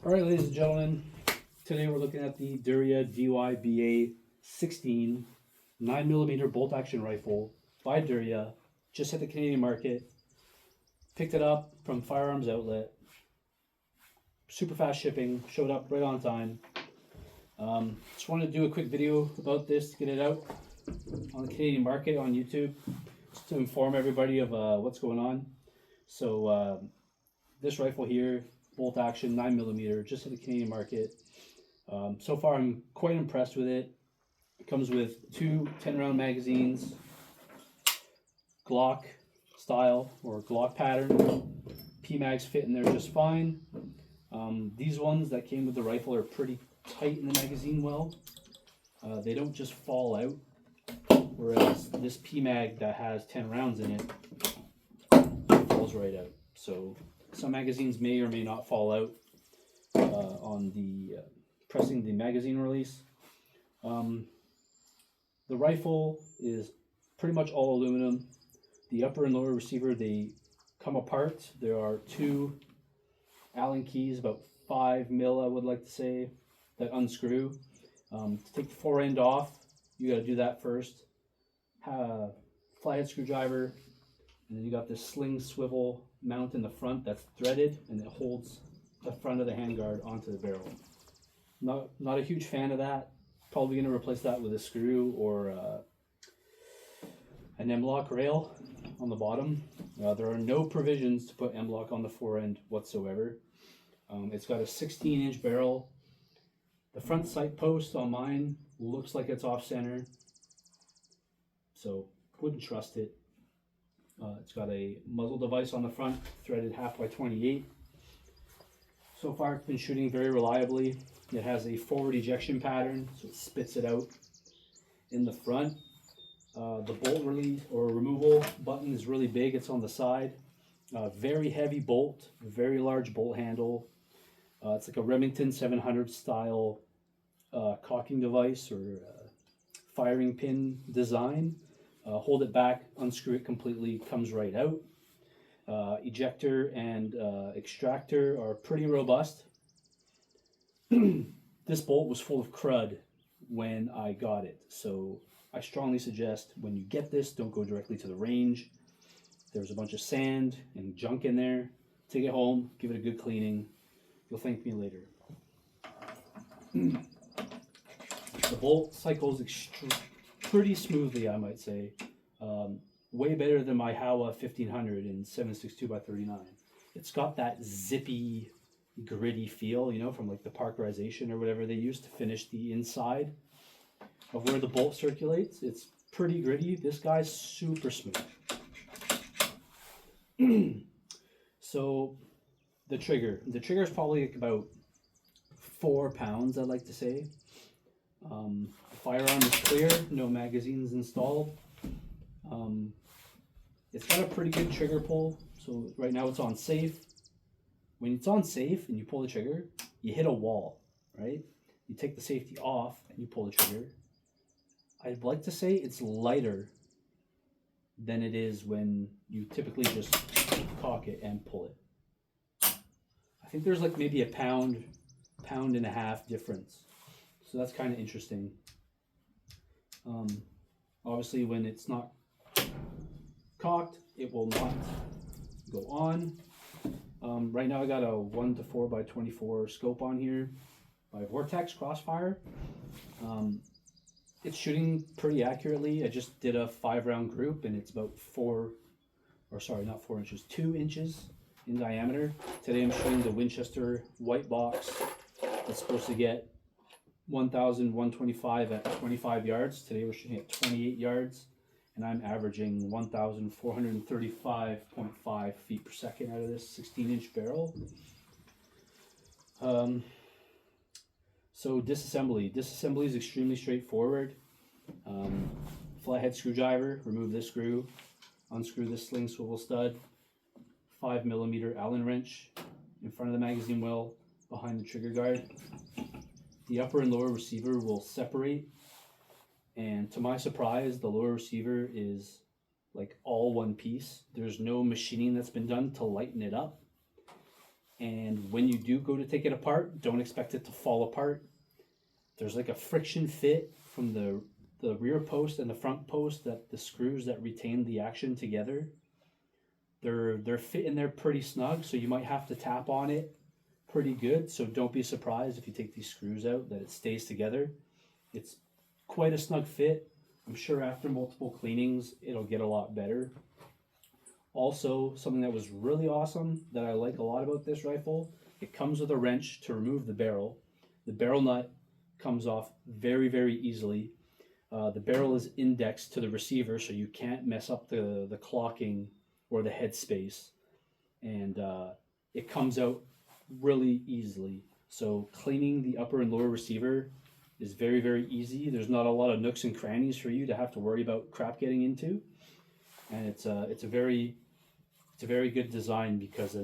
All right, ladies and gentlemen, today we're looking at the Derya DYBA-16 9mm bolt action rifle by Derya. Just hit the Canadian market. Picked it up from Firearms Outlet. Super fast shipping. Showed up right on time. Just wanted to do a quick video about this to get it out on the Canadian market on YouTube, just to inform everybody of what's going on. So this rifle here, bolt action 9mm, just hit the Canadian market. So far I'm quite impressed with it. It comes with two 10-round magazines, Glock style or Glock pattern. PMags fit in there just fine. These ones that came with the rifle are pretty tight in the magazine well. They don't just fall out, whereas this PMag that has 10 rounds in it falls right out. So some magazines may or may not fall out on the pressing the magazine release. The rifle is pretty much all aluminum. The upper and lower receiver, they come apart. There are two Allen keys, about 5 mil I would like to say, that unscrew. To take the fore end off, you got to do that first. Flathead screwdriver, and then you got this sling swivel mount in the front that's threaded, and it holds the front of the handguard onto the barrel. Not a huge fan of that. Probably going to replace that with a screw or an M-lock rail on the bottom. There are no provisions to put M-lock on the fore end whatsoever. It's got a 16-inch barrel. The front sight post on mine looks like it's off center, so wouldn't trust it. It's got a muzzle device on the front, threaded 1/2x28. So far it's been shooting very reliably. It has a forward ejection pattern, so it spits it out in the front. The bolt release or removal button is really big. It's on the side. Very heavy bolt, very large bolt handle. It's like a Remington 700 style cocking device or firing pin design. Hold it back, unscrew it completely, comes right out. Ejector and extractor are pretty robust. This bolt was full of crud when I got it, so I strongly suggest when you get this, don't go directly to the range. There's a bunch of sand and junk in there. Take it home, give it a good cleaning. You'll thank me later. The bolt cycles pretty smoothly, I might say. Way better than my Howa 1500 in 7.62x39. It's got that zippy, gritty feel, you know, from like the parkerization or whatever they use to finish the inside of where the bolt circulates. It's pretty gritty. This guy's super smooth. So the trigger is probably like about 4 pounds, I'd like to say. The firearm is clear, no magazines installed. It's got a pretty good trigger pull. So right now it's on safe. When it's on safe and you pull the trigger, you hit a wall, right? You take the safety off and you pull the trigger. I'd like to say it's lighter than it is when you typically just cock it and pull it. I think there's like maybe a pound and a half difference. So that's kind of interesting. Obviously when it's not cocked, it will not go on. Right now I got a 1-4x24 scope on here by Vortex Crossfire. It's shooting pretty accurately. I just did a 5-round group and it's about 2 inches in diameter. Today I'm shooting the Winchester white box. It's supposed to get 1,125 at 25 yards. Today we're shooting at 28 yards. And I'm averaging 1,435.5 feet per second out of this 16-inch barrel. So disassembly is extremely straightforward. Flathead screwdriver, remove this screw, unscrew this sling swivel stud, 5mm Allen wrench in front of the magazine well behind the trigger guard. The upper and lower receiver will separate. And to my surprise, the lower receiver is like all one piece. There's no machining that's been done to lighten it up. And when you do go to take it apart, don't expect it to fall apart. There's like a friction fit from the rear post and the front post, that the screws that retain the action together, they're fitting there pretty snug, so you might have to tap on it pretty good. So don't be surprised if you take these screws out that it stays together. It's quite a snug fit. I'm sure after multiple cleanings it'll get a lot better. Also, something that was really awesome that I like a lot about this rifle, it comes with a wrench to remove the barrel. The barrel nut comes off very, very easily. The barrel is indexed to the receiver, so you can't mess up the clocking or the head space. And it comes out really easily. So cleaning the upper and lower receiver is very, very easy. There's not a lot of nooks and crannies for you to have to worry about crap getting into. And it's a very good design because,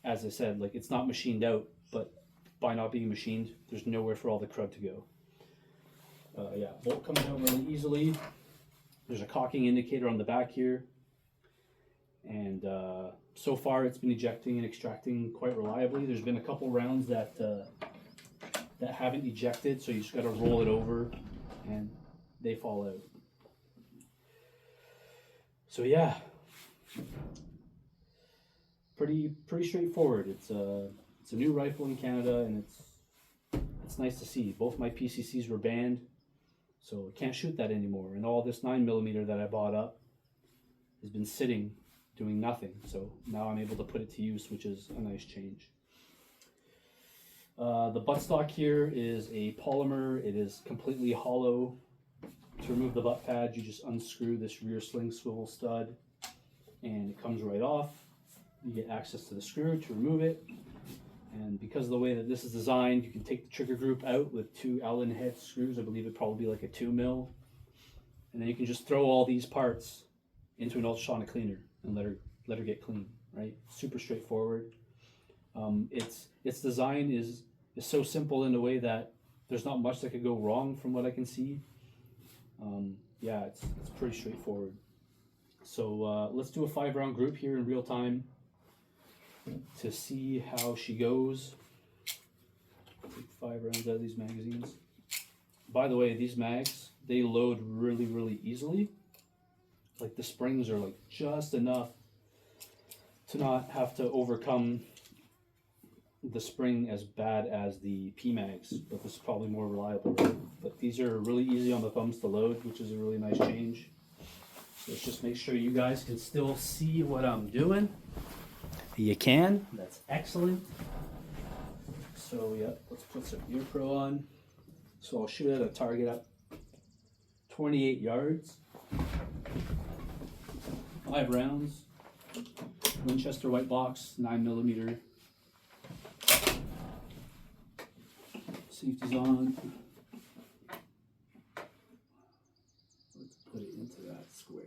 as I said, like, it's not machined out, but by not being machined, there's nowhere for all the crud to go. Yeah, bolt comes out really easily. There's a cocking indicator on the back here, and so far it's been ejecting and extracting quite reliably. There's been a couple rounds that haven't ejected, so you just got to roll it over and they fall out. So yeah, pretty straightforward. It's a new rifle in Canada, and it's nice to see. Both my PCCs were banned, so I can't shoot that anymore. And all this 9mm that I bought up has been sitting, doing nothing. So now I'm able to put it to use, which is a nice change. The buttstock here is a polymer. It is completely hollow. To remove the butt pad, you just unscrew this rear sling swivel stud, and it comes right off. You get access to the screw to remove it. And because of the way that this is designed, you can take the trigger group out with 2 Allen head screws. I believe it'd probably be like a 2mm. And then you can just throw all these parts into an ultrasonic cleaner and let her get clean, right? Super straightforward. Its design is so simple in a way that there's not much that could go wrong from what I can see. Yeah, it's pretty straightforward. So let's do a 5-round group here in real time to see how she goes. Take 5 rounds out of these magazines. By the way, these mags, they load really, really easily. Like, the springs are like just enough to not have to overcome the spring as bad as the P-mags, but this is probably more reliable. But these are really easy on the thumbs to load, which is a really nice change. So let's just make sure you guys can still see what I'm doing. You can. That's excellent. So yeah, let's put some ear pro on. So I'll shoot at a target at 28 yards. 5 rounds. Winchester white box, 9mm. Safety's on. Let's put it into that square.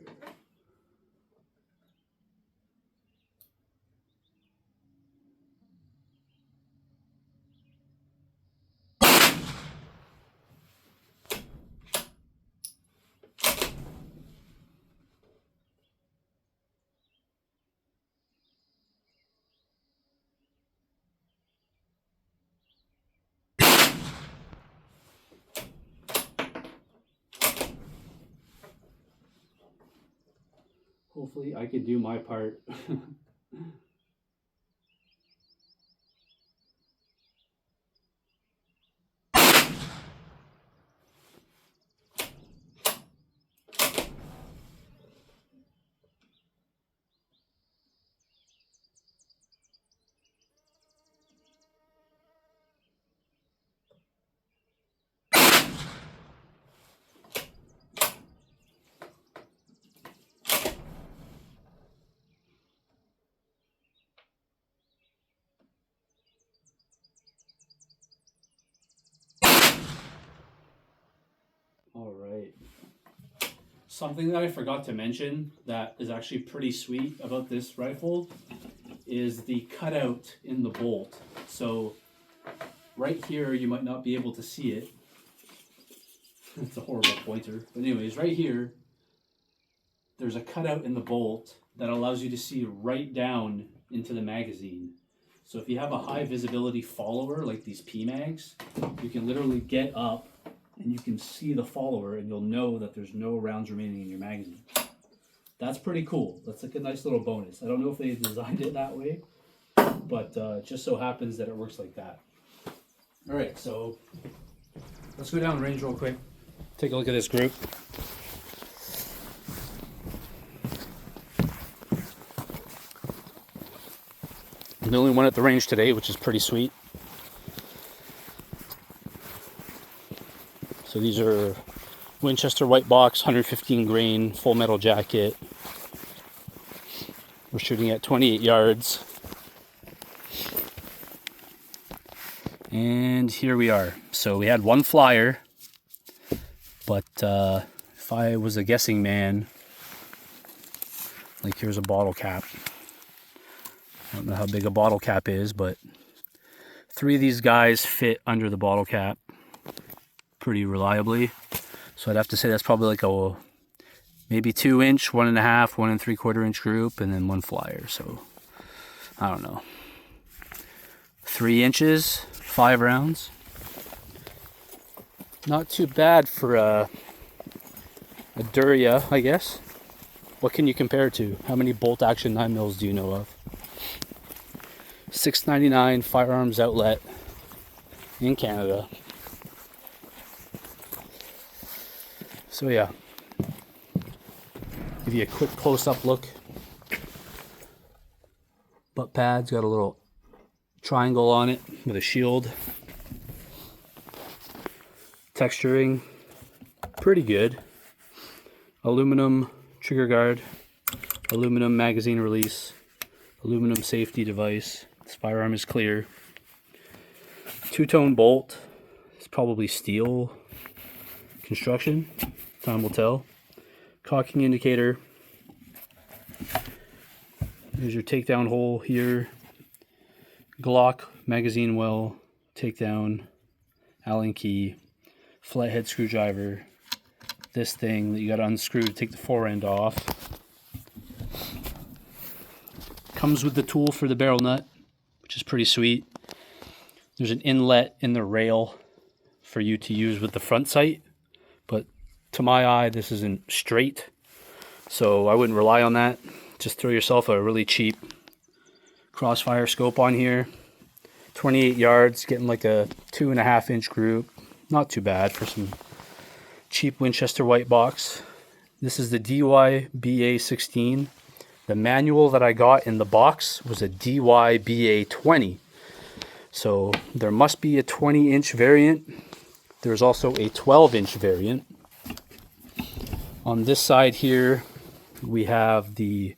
Hopefully I can do my part. All right. Something that I forgot to mention that is actually pretty sweet about this rifle is the cutout in the bolt. So right here, you might not be able to see it. It's a horrible pointer. But anyways, right here, there's a cutout in the bolt that allows you to see right down into the magazine. So if you have a high visibility follower like these PMags, you can literally get up and you can see the follower and you'll know that there's no rounds remaining in your magazine. That's pretty cool. That's like a nice little bonus. I don't know if they designed it that way, but it just so happens that it works like that. All right, so let's go down range real quick. Take a look at this group. I'm the only one at the range today, which is pretty sweet. So these are Winchester white box, 115 grain, full metal jacket. We're shooting at 28 yards. And here we are. So we had one flyer, but if I was a guessing man, like here's a bottle cap. I don't know how big a bottle cap is, but 3 of these guys fit under the bottle cap pretty reliably. So I'd have to say that's probably like a maybe 2 inch, 1.5, 1 3/4 inch group, and then one flyer. So I don't know, 3 inches, 5 rounds. Not too bad for a Derya, I guess. What can you compare it to? How many bolt action 9mm do you know of? $6.99 firearms outlet in Canada. So yeah, give you a quick close-up look. Butt pad's got a little triangle on it with a shield. Texturing, pretty good. Aluminum trigger guard, aluminum magazine release, aluminum safety device. This firearm is clear. 2-tone bolt. It's probably steel construction. Time will tell. Cocking indicator. There's your takedown hole here. Glock magazine well, takedown, Allen key, flathead screwdriver. This thing that you got to unscrew to take the fore end off. Comes with the tool for the barrel nut, which is pretty sweet. There's an inlet in the rail for you to use with the front sight, but to my eye this isn't straight, so I wouldn't rely on that. Just throw yourself a really cheap crossfire scope on here. 28 yards, getting like a 2.5 inch group. Not too bad for some cheap Winchester white box. This is the DYBA-16. The manual that I got in the box was a DYBA-20. So there must be a 20-inch variant. There's also a 12-inch variant. On this side here, we have the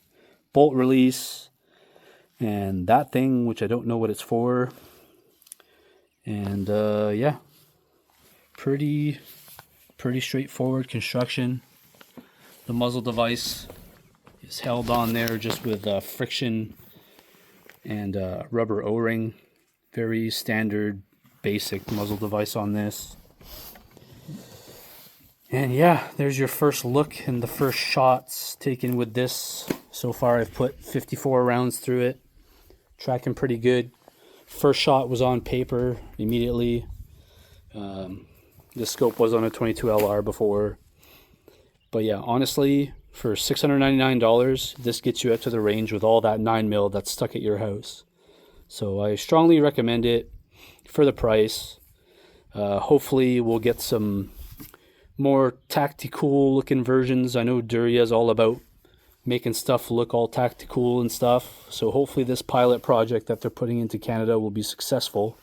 bolt release and that thing, which I don't know what it's for. And yeah, pretty straightforward construction. The muzzle device is held on there just with friction and rubber O-ring. Very standard, basic muzzle device on this. And yeah, there's your first look and the first shots taken with this. So far I've put 54 rounds through it. Tracking pretty good. First shot was on paper immediately. The scope was on a 22 LR before. But yeah, honestly, for $699, this gets you up to the range with all that 9mm that's stuck at your house. So I strongly recommend it for the price. Hopefully we'll get some more tactical looking versions. I know Derya is all about making stuff look all tactical and stuff. So hopefully this pilot project that they're putting into Canada will be successful.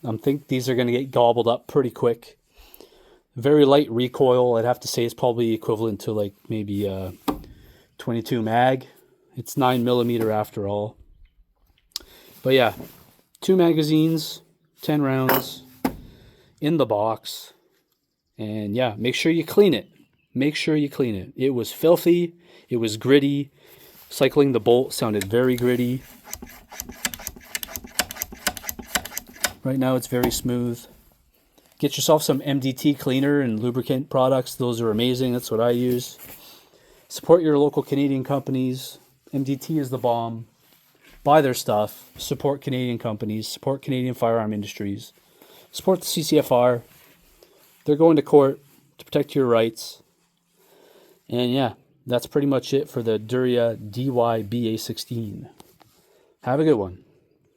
I think these are going to get gobbled up pretty quick. Very light recoil. I'd have to say it's probably equivalent to like maybe 22 mag. It's 9mm after all. But yeah, 2 magazines, 10 rounds in the box. And yeah, make sure you clean it. Make sure you clean it. It was filthy. It was gritty. Cycling the bolt sounded very gritty. Right now it's very smooth. Get yourself some MDT cleaner and lubricant products. Those are amazing. That's what I use. Support your local Canadian companies. MDT is the bomb. buy their stuff, support Canadian companies, support Canadian firearm industries, support the CCFR. They're going to court to protect your rights. And yeah, that's pretty much it for the Derya DYBA-16. Have a good one.